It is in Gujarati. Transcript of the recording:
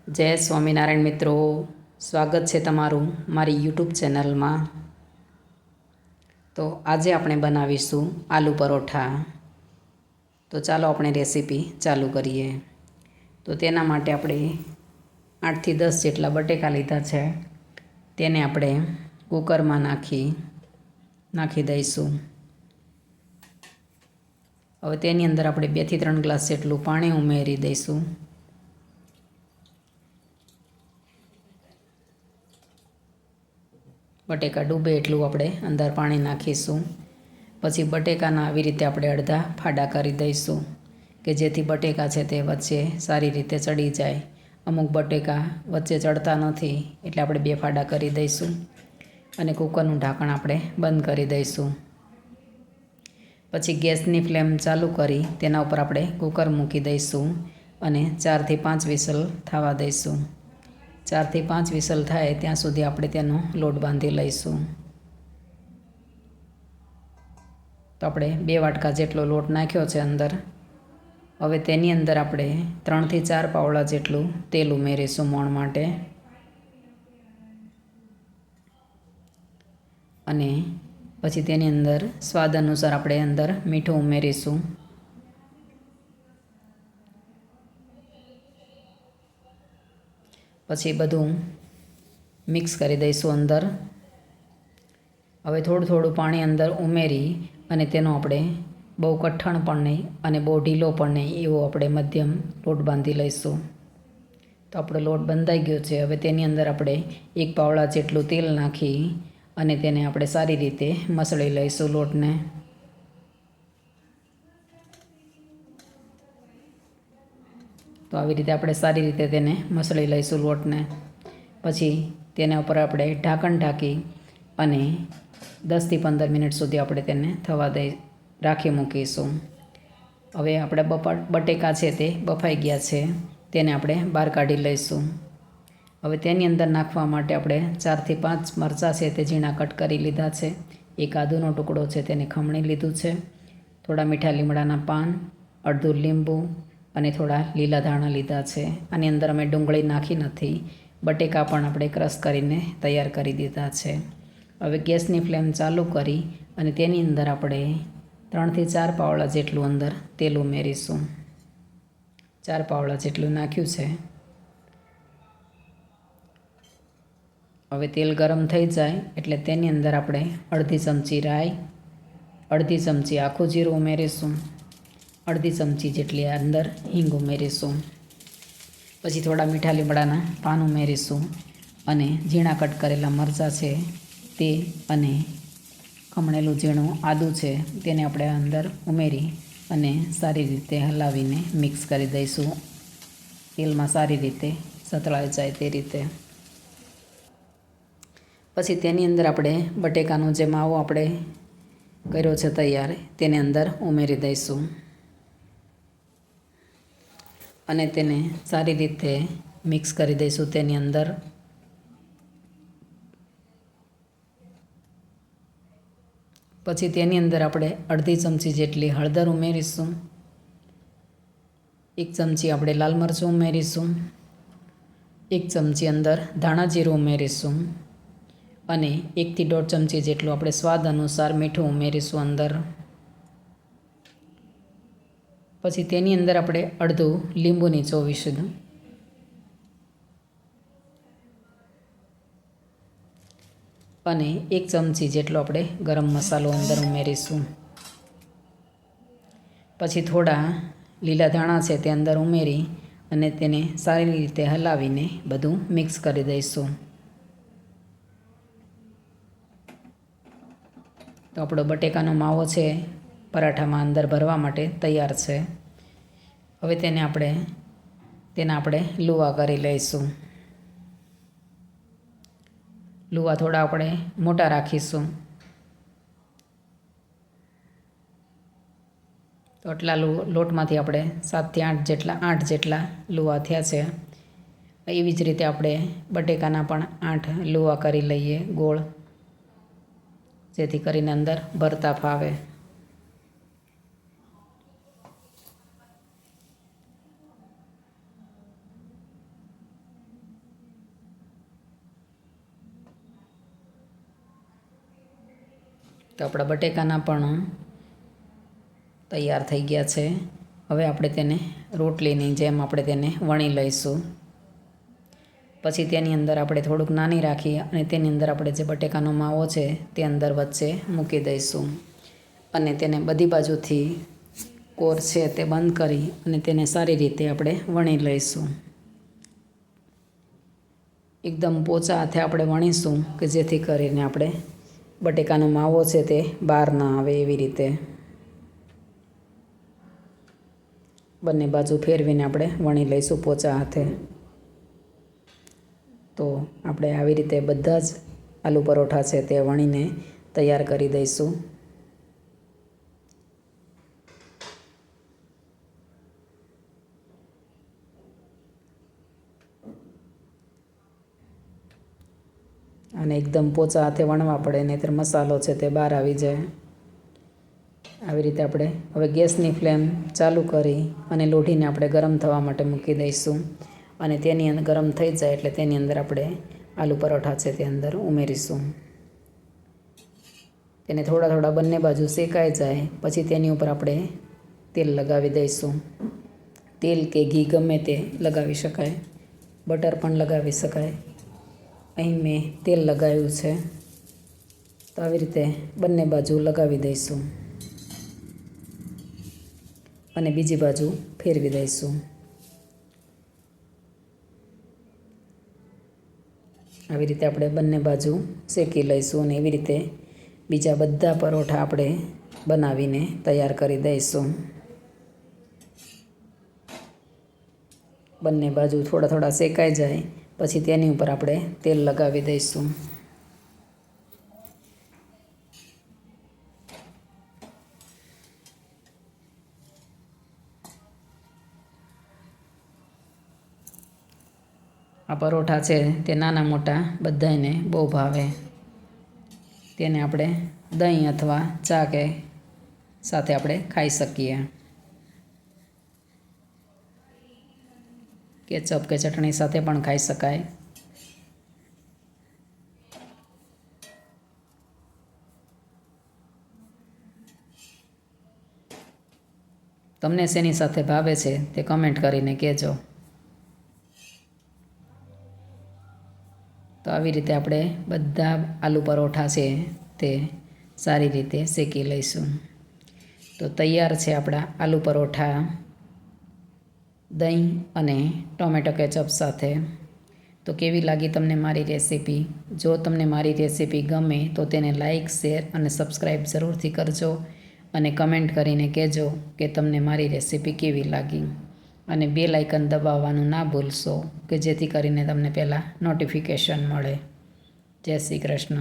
જય સ્વામિનારાયણ મિત્રો, સ્વાગત છે તમારું મારી યુટ્યુબ ચેનલમાં। તો આજે આપણે બનાવીશું આલુ પરોઠા। તો ચાલો આપણે રેસીપી ચાલુ કરીએ। તો તેના માટે આપણે 8 થી 10 જેટલા બટેકા લીધા છે, તેને આપણે કુકરમાં નાખી દઈશું। હવે તેની અંદર આપણે 2 થી 3 ગ્લાસ જેટલું પાણી ઉમેરી દઈશું। બટેકા ડૂબે એટલું આપણે અંદર પાણી નાખીશું। પછી બટેકાના આવી રીતે આપણે અડધા ફાડા કરી દઈશું કે જેથી બટેકા છે તે વચ્ચે સારી રીતે ચડી જાય। અમુક બટેકા વચ્ચે ચડતા નથી એટલે આપણે 2 ફાડા કરી દઈશું અને કુકરનું ઢાંકણ આપણે બંધ કરી દઈશું। પછી ગેસની ફ્લેમ ચાલુ કરી તેના ઉપર આપણે કુકર મૂકી દઈશું અને 4 થી 5 વિસલ થવા દઈશું। 4 થી 5 વિસલ થાય ત્યાં સુધી આપણે તેનો લોટ બાંધી લઈશું। તો આપણે 2 વાટકા જેટલો લોટ નાખ્યો છે અંદર। હવે તેની અંદર આપણે 3 થી 4 પાવડા જેટલું તેલ ઉમેરીશું મોણ માટે અને પછી તેની અંદર સ્વાદ અનુસાર આપણે અંદર મીઠું ઉમેરીશું। પછી બધું મિક્સ કરી દઈશું અંદર। હવે થોડું પાણી અંદર ઉમેરી અને તેનો આપણે બહુ કઠણ પણ નહીં અને બહુ ઢીલો પણ નહીં એવો આપણે મધ્યમ લોટ બાંધી લઈશું। તો આપણો લોટ બંધાઈ ગયો છે। હવે તેની અંદર આપણે 1 પાવડા જેટલું તેલ નાખી અને તેને આપણે સારી રીતે મસળી લઈશું લોટને। તો આવી રીતે આપણે સારી રીતે તેને મસળી લઈશું લોટને। પછી તેના ઉપર આપણે ઢાંકણ ઢાંકી અને 10 થી 15 મિનિટ સુધી આપણે તેને રાખી મૂકીશું। હવે આપણે બટેકા છે તે બફાઈ ગયા છે, તેને આપણે બહાર કાઢી લઈશું। હવે તેની અંદર નાખવા માટે આપણે 4 થી 5 મરચાં છે તે ઝીણા કટ કરી લીધા છે, 1 આદુનો ટુકડો છે તેને ખમણી લીધું છે, થોડા મીઠા લીમડાના પાન, અડધું લીંબુ અને થોડા લીલા ધાણા લીધા છે। આની અંદર અમે ડુંગળી નાખી નથી, બટેકા પણ આપણે ક્રશ કરીને તૈયાર કરી દીધા છે। હવે ગેસની ફ્લેમ ચાલુ કરી અને તેની અંદર આપણે 3 થી 4 પાવડા જેટલું અંદર તેલ ઉમેરીશું। 4 પાવડા જેટલું નાખ્યું છે। હવે તેલ ગરમ થઈ જાય એટલે તેની અંદર આપણે અડધી ચમચી રાઈ, અડધી ચમચી આખું જીરું ઉમેરીશું, અડધી ચમચી જેટલી અંદર હિંગ ઉમેરીશું। પછી થોડા મીઠા લીમડાના પાન ઉમેરીશું અને ઝીણા કટ કરેલા મરચાં છે તે અને ખમણેલું ઝીણું આદું છે તેને આપણે અંદર ઉમેરી અને સારી રીતે હલાવીને મિક્સ કરી દઈશું, તેલમાં સારી રીતે સતળાઈ જાય તે રીતે। પછી તેની અંદર આપણે બટેકાનો જે માવો આપણે કર્યો છે તૈયાર તેને અંદર ઉમેરી દઈશું અને તેને સારી રીતે મિક્સ કરી દઈશું તેની અંદર। પછી તેની અંદર આપણે અડધી ચમચી જેટલી હળદર ઉમેરીશું, 1 ચમચી આપણે લાલ મરચું ઉમેરીશું, 1 ચમચી અંદર ધાણા જીરું ઉમેરીશું અને 1 થી 1.5 ચમચી જેટલું આપણે સ્વાદ અનુસાર મીઠું ઉમેરીશું અંદર। પછી તેની અંદર આપણે અડધું લીંબુ નીચોવીશું અને 1 ચમચી જેટલો આપણે ગરમ મસાલો અંદર ઉમેરીશું। પછી થોડા લીલા ધાણા છે તે અંદર ઉમેરી અને તેને સારી રીતે હલાવીને બધું મિક્સ કરી દઈશું। તો આપણો બટેકાનો માવો છે પરાઠામાં અંદર ભરવા માટે તૈયાર છે। હવે તેના આપણે લુવા કરી લઈશું। લુવા થોડા આપણે મોટા રાખીશું। તો આટલા લોટમાંથી આપણે 7 થી 8 જેટલા લુવા થયા છે। એવી જ રીતે આપણે બટેકાના પણ 8 લુવા કરી લઈએ ગોળ, જેથી કરીને અંદર ભરતા ફાવે। તો આપણા બટેકાના પણ તૈયાર થઈ ગયા છે. હવે આપણે તેને રોટલીની જેમ આપણે તેને વણી લઈશું. પછી તેની અંદર આપણે થોડુંક નાની રાખી અને તેની અંદર આપણે જે બટેકાનો માવો છે તે અંદર વચ્ચે મૂકી દઈશું અને તેને બધી બાજુથી કોર છે તે બંધ કરી અને તેને સારી રીતે આપણે વણી લઈશું. એકદમ પોચા હાથે આપણે વણીશું કે જેથી કરીને આપણે બટેકાનો માવો છે તે બહાર ના આવે એવી રીતે બંને બાજુ ફેરવીને આપણે વણી લઈશું પોચા હાથે. તો આપણે આવી રીતે બધા જ આલુ પરોઠા છે તે વણીને તૈયાર કરી દઈશું. અને એકદમ પોચા હાથે વણવા પડે, નહીંતર મસાલો છે તે બહાર આવી જાય. આવી રીતે આપણે હવે ગેસની ફ્લેમ ચાલુ કરી અને લોઢીને આપણે ગરમ થવા માટે મૂકી દઈશું અને તેની અંદર ગરમ થઈ જાય એટલે તેની અંદર આપણે આલુ પરોઠા છે તે અંદર ઉમેરીશું. તેને થોડા થોડા બંને બાજુ શેકાઈ જાય પછી તેની ઉપર આપણે તેલ લગાવી દઈશું. તેલ કે ઘી ગમે તે લગાવી શકાય, બટર પણ લગાવી શકાય. અહીં મેં તેલ લગાવ્યું છે. તો આવી રીતે બંને બાજુ લગાવી દઈશું અને બીજી બાજુ ફેરવી દઈશું. આવી રીતે આપણે બંને બાજુ શેકી લઈશું અને એવી રીતે બીજા બધા પરોઠા આપણે બનાવીને તૈયાર કરી દઈશું. બંને બાજુ થોડા થોડા શેકાઈ જાય પછી તેની ઉપર આપણે તેલ લગાવી દઈશું. આ પરોઠા છે તે નાના મોટા બધાને બહુ ભાવે. તેને આપણે દહીં અથવા ચા કે સાથે આપણે ખાઈ શકીએ. કેચઅપ કે ચટણી સાથે પણ ખાઈ શકાય. તમને શેની સાથે ભાવે છે તે કમેન્ટ કરીને કહેજો. તો આવી રીતે આપણે બધા આલુ પરોઠા છે તે સારી રીતે શેકી લઈશું. તો તૈયાર છે આપણા આલુ પરોઠા દહીં અને ટોમેટો કેચઅપ સાથે. તો કેવી લાગી તમને મારી રેસીપી? જો તમને મારી રેસીપી ગમે તો તેને લાઈક, શેર અને સબસ્ક્રાઈબ જરૂરથી કરજો અને કમેન્ટ કરીને કહેજો કે તમને મારી રેસીપી કેવી લાગી. અને બેલ આઇકન દબાવવાનું ના ભૂલશો કે જેથી કરીને તમને પહેલાં નોટિફિકેશન મળે. જય શ્રી કૃષ્ણ.